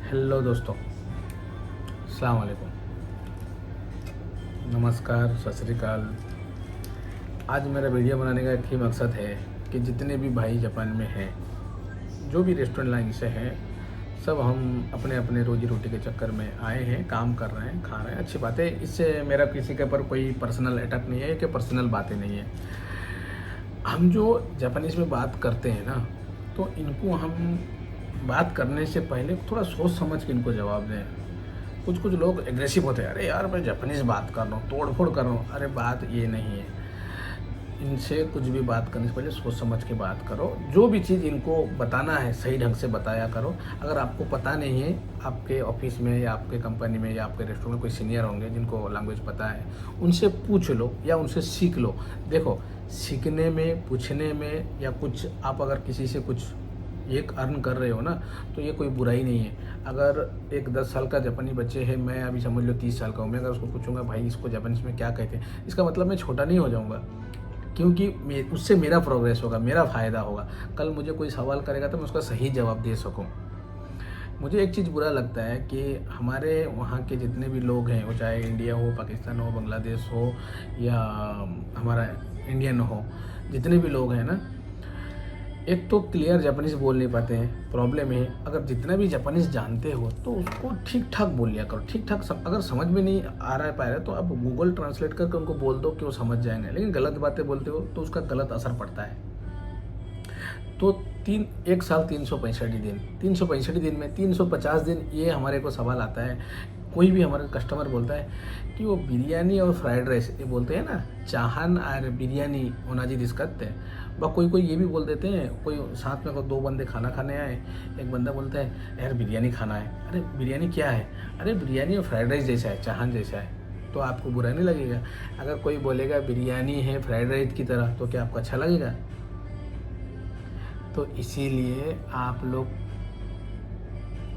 Hello दोस्तों, अस्सलाम वालेकुम, नमस्कार, सत श्री अकाल। आज मेरा वीडियो बनाने का एक ही मकसद है कि जितने भी भाई जापान में हैं, जो भी रेस्टोरेंट लाइन से हैं, सब हम अपने अपने रोजी रोटी के चक्कर में आए हैं, काम कर रहे हैं, खा रहे हैं। अच्छी बात है, इससे मेरा किसी के ऊपर कोई पर्सनल अटैक नहीं है कि पर्सनल बातें नहीं है। हम जो जापानीज़ में बात करते हैं ना, तो इनको हम बात करने से पहले थोड़ा सोच समझ के इनको जवाब दें। कुछ कुछ लोग एग्रेसिव होते हैं, अरे यार मैं जापानीज़ बात कर रहा हूँ, तोड़ फोड़ कर रहा हूँ। अरे बात ये नहीं है, इनसे कुछ भी बात करने से पहले सोच समझ के बात करो। जो भी चीज़ इनको बताना है सही ढंग से बताया करो। अगर आपको पता नहीं है, आपके ऑफिस में या आपके कंपनी में या आपके रेस्टोरेंट में कोई सीनियर होंगे जिनको लैंग्वेज पता है, उनसे पूछ लो या उनसे सीख लो। देखो, सीखने में, पूछने में या कुछ आप अगर किसी से कुछ एक अर्न कर रहे हो ना, तो ये कोई बुराई नहीं है। अगर एक 10 साल का जापानी बच्चे है, मैं अभी समझ लो 30 साल का हूँ, मैं अगर उसको पूछूंगा भाई इसको जापानीज़ में क्या कहते हैं, इसका मतलब मैं छोटा नहीं हो जाऊँगा, क्योंकि उससे मेरा प्रोग्रेस होगा, मेरा फ़ायदा होगा। कल मुझे कोई सवाल करेगा तो मैं उसका सही जवाब दे सकूँ। मुझे एक चीज़ बुरा लगता है कि हमारे वहाँ के जितने भी लोग हैं, वो चाहे इंडिया हो, पाकिस्तान हो, बांग्लादेश हो या हमारा इंडियन हो, जितने भी लोग हैं ना, एक तो क्लियर जापानीज़ बोल नहीं पाते हैं, प्रॉब्लम है। अगर जितना भी जापानीज़ जानते हो तो उसको ठीक ठाक बोल लिया करो, ठीक ठाक। अगर समझ में नहीं आ रहा है पा रहा है तो आप गूगल ट्रांसलेट करके उनको बोल दो कि वो समझ जाएंगे। लेकिन गलत बातें बोलते हो तो उसका गलत असर पड़ता है। तो एक साल 365 दिन में 350 दिन ये हमारे को सवाल आता है। कोई भी हमारा कस्टमर बोलता है कि वो बिरयानी और फ्राइड राइस, ये बोलते हैं ना, चाहन और बिरयानी ओनाजी दिस्कत है। कोई कोई ये भी बोल देते हैं, कोई साथ में को 2 बंदे खाना खाने आए, एक बंदा बोलता है यार बिरयानी खाना है। अरे बिरयानी क्या है? अरे बिरयानी और फ्राइड राइस जैसा है, चाहन जैसा है। तो आपको बुरा नहीं लगेगा? अगर कोई बोलेगा बिरयानी है फ्राइड राइस की तरह, तो क्या आपको अच्छा लगेगा? तो इसीलिए आप लोग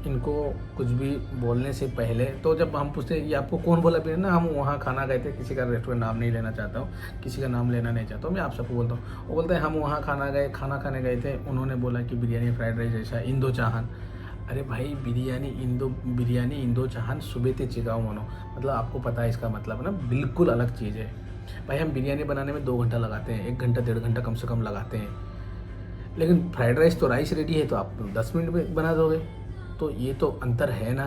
इनको कुछ भी बोलने से पहले, तो जब हम पूछते हैं ये आपको कौन बोला बिरयानी, ना हम वहाँ खाना गए थे, किसी का रेस्टोरेंट नाम नहीं लेना चाहता हूँ, किसी का नाम लेना नहीं चाहता हूँ, मैं आप सबको बोलता हूँ। वो बोलते हैं हम वहाँ खाना खाने गए थे, उन्होंने बोला कि बिरयानी फ्राइड राइस जैसा इंदो चाहन। अरे भाई, बिरयानी इंदो चाहन सुबह ते चिगाओ मनो, मतलब आपको पता है इसका मतलब ना, बिल्कुल अलग चीज़ है। भाई हम बिरयानी बनाने में 2 घंटा लगाते हैं, 1 घंटा 1.5 घंटा कम से कम लगाते हैं। लेकिन फ्राइड राइस तो राइस रेडी है, तो आप 10 मिनट में बना दोगे। तो ये तो अंतर है ना।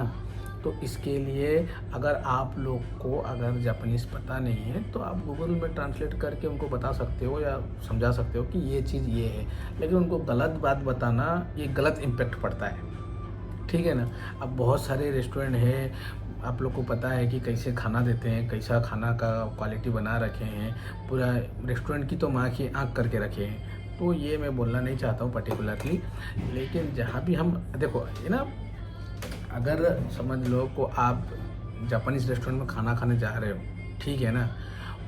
तो इसके लिए अगर आप लोग को अगर जापानीज़ पता नहीं है तो आप गूगल में ट्रांसलेट करके उनको बता सकते हो या समझा सकते हो कि ये चीज़ ये है। लेकिन उनको गलत बात बताना, ये गलत इम्पेक्ट पड़ता है, ठीक है ना। अब बहुत सारे रेस्टोरेंट हैं, आप लोग को पता है कि कैसे खाना देते हैं, कैसा खाना का क्वालिटी बना रखे हैं, पूरा रेस्टोरेंट की तो माँ की आँख करके रखे हैं। तो ये मैं बोलना नहीं चाहता हूँ पर्टिकुलरली, लेकिन जहाँ भी हम देखो ये ना, अगर समझ लो को आप जापानीज़ रेस्टोरेंट में खाना खाने जा रहे हो, ठीक है ना,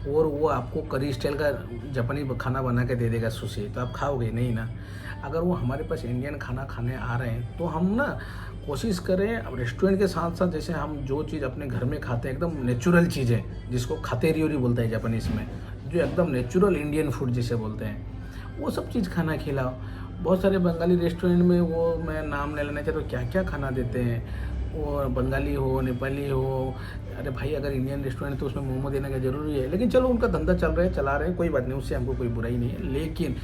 और वो आपको करी स्टाइल का जापानी खाना बना के दे देगा सुशी, तो आप खाओगे नहीं ना। अगर वो हमारे पास इंडियन खाना खाने आ रहे हैं तो हम ना कोशिश करें, अब रेस्टोरेंट के साथ साथ जैसे हम जो चीज़ अपने घर में खाते हैं, एकदम नेचुरल चीज़ें, जिसको खातेरियोरी बोलते हैं जापानीज़ में, जो एकदम नेचुरल इंडियन फूड जिसे बोलते हैं, वो सब चीज़ खाना खिलाओ। बहुत सारे बंगाली रेस्टोरेंट में, वो मैं नाम नहीं लेना चाहता, तो क्या क्या खाना देते हैं, वो बंगाली हो, नेपाली हो। अरे भाई, अगर इंडियन रेस्टोरेंट है तो उसमें मोमो देने का ज़रूरी है, लेकिन चलो उनका धंधा चला रहे हैं, कोई बात नहीं, उससे हमको कोई बुराई नहीं है। लेकिन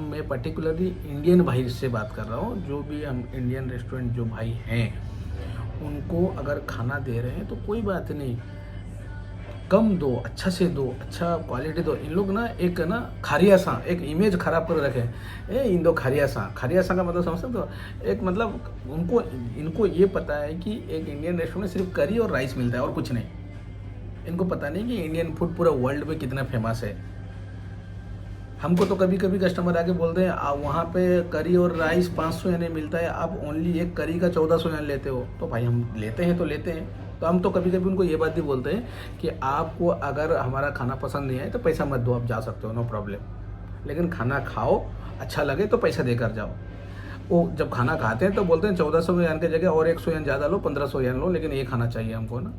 मैं पर्टिकुलरली इंडियन भाई से बात कर रहा हूँ, जो भी हम इंडियन रेस्टोरेंट जो भाई हैं, उनको अगर खाना दे रहे हैं तो कोई बात नहीं, कम दो, अच्छा से दो, अच्छा क्वालिटी दो। इन लोग ना एक ना खारिया सा एक इमेज खराब कर रखे, इंदो खारिया सा का मतलब समझ सकते हो? एक मतलब इनको ये पता है कि एक इंडियन रेस्टोरेंट में सिर्फ करी और राइस मिलता है और कुछ नहीं। इनको पता नहीं कि इंडियन फूड पूरा वर्ल्ड में कितना फेमस है। हमको तो कभी कभी कस्टमर आके बोलते हैं वहाँ पे करी और राइस 500 येन मिलता है, आप ओनली एक करी का 1400 येन लेते हो। तो भाई हम लेते हैं तो लेते हैं। तो हम तो कभी कभी उनको ये बात भी बोलते हैं कि आपको अगर हमारा खाना पसंद नहीं है तो पैसा मत दो, आप जा सकते हो, नो प्रॉब्लम। लेकिन खाना खाओ, अच्छा लगे तो पैसा देकर जाओ। वो जब खाना खाते हैं तो बोलते हैं 1400 येन की जगह और 100 येन ज़्यादा लो, 1500 येन लो, लेकिन ये खाना चाहिए हमको ना।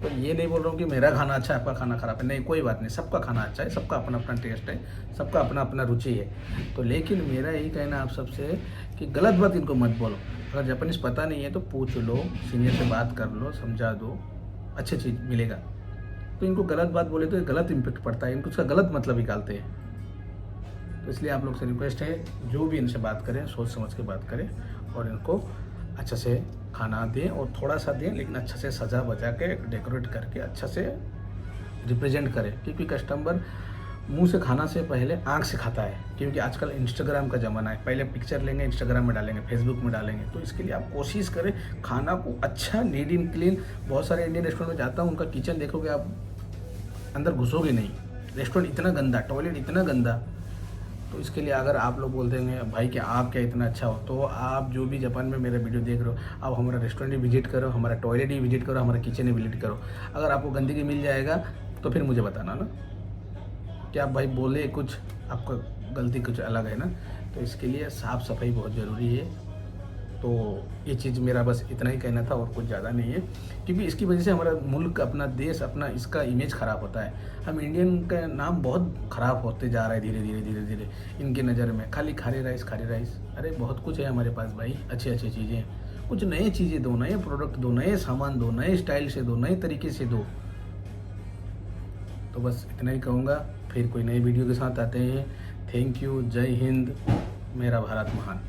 तो ये नहीं बोल रहा हूँ कि मेरा खाना अच्छा है आपका खाना खराब है, नहीं, कोई बात नहीं, सबका खाना अच्छा है, सबका अपना अपना टेस्ट है, सबका अपना अपना रुचि है। तो लेकिन मेरा यही कहना आप सबसे कि गलत बात इनको मत बोलो। अगर जापानीज़ पता नहीं है तो पूछ लो, सीनियर से बात कर लो, समझा दो, अच्छी चीज़ मिलेगा। तो इनको गलत बात बोले तो गलत इम्पेक्ट पड़ता है, इनको उसका गलत मतलब निकालते हैं। तो इसलिए आप लोग से रिक्वेस्ट है, जो भी इनसे बात करें सोच समझ के बात करें और इनको अच्छा से खाना दें, और थोड़ा सा दें लेकिन अच्छा से सजा बजा के डेकोरेट करके अच्छा से रिप्रेजेंट करें। क्योंकि कस्टमर मुंह से खाना से पहले आंख से खाता है, क्योंकि आजकल इंस्टाग्राम का ज़माना है, पहले पिक्चर लेंगे इंस्टाग्राम में डालेंगे, फेसबुक में डालेंगे। तो इसके लिए आप कोशिश करें खाना को अच्छा नीट एंड क्लीन। बहुत सारे इंडियन रेस्टोरेंट में जाता हूँ, उनका किचन देखोगे आप अंदर घुसोगे नहीं, रेस्टोरेंट इतना गंदा, टॉयलेट इतना गंदा। तो इसके लिए अगर आप लोग बोलते हैं भाई कि आप क्या इतना अच्छा हो, तो आप जो भी जापान में मेरा वीडियो देख रहे हो, आप हमारा रेस्टोरेंट ही विजिट करो, हमारा टॉयलेट ही विजिट करो, हमारा किचन ही विजिट करो। अगर आपको गंदगी मिल जाएगा तो फिर मुझे बताना ना कि आप भाई बोले कुछ, आपका गलती कुछ अलग है ना। तो इसके लिए साफ़ सफाई बहुत ज़रूरी है। तो ये चीज़ मेरा बस इतना ही कहना था और कुछ ज़्यादा नहीं है, क्योंकि इसकी वजह से हमारा मुल्क, अपना देश, अपना इसका इमेज ख़राब होता है। हम इंडियन का नाम बहुत ख़राब होते जा रहा है धीरे धीरे धीरे धीरे इनकी नज़र में। खाली खारे राइस, खारे राइस, अरे बहुत कुछ है हमारे पास भाई, अच्छी अच्छी चीज़ें, कुछ नई चीज़ें दो, नए प्रोडक्ट दो, नए सामान दो, नए स्टाइल से दो, नए तरीके से दो। तो बस इतना ही कहूँगा, फिर कोई नई वीडियो के साथ आते हैं। थैंक यू, जय हिंद, मेरा भारत महान।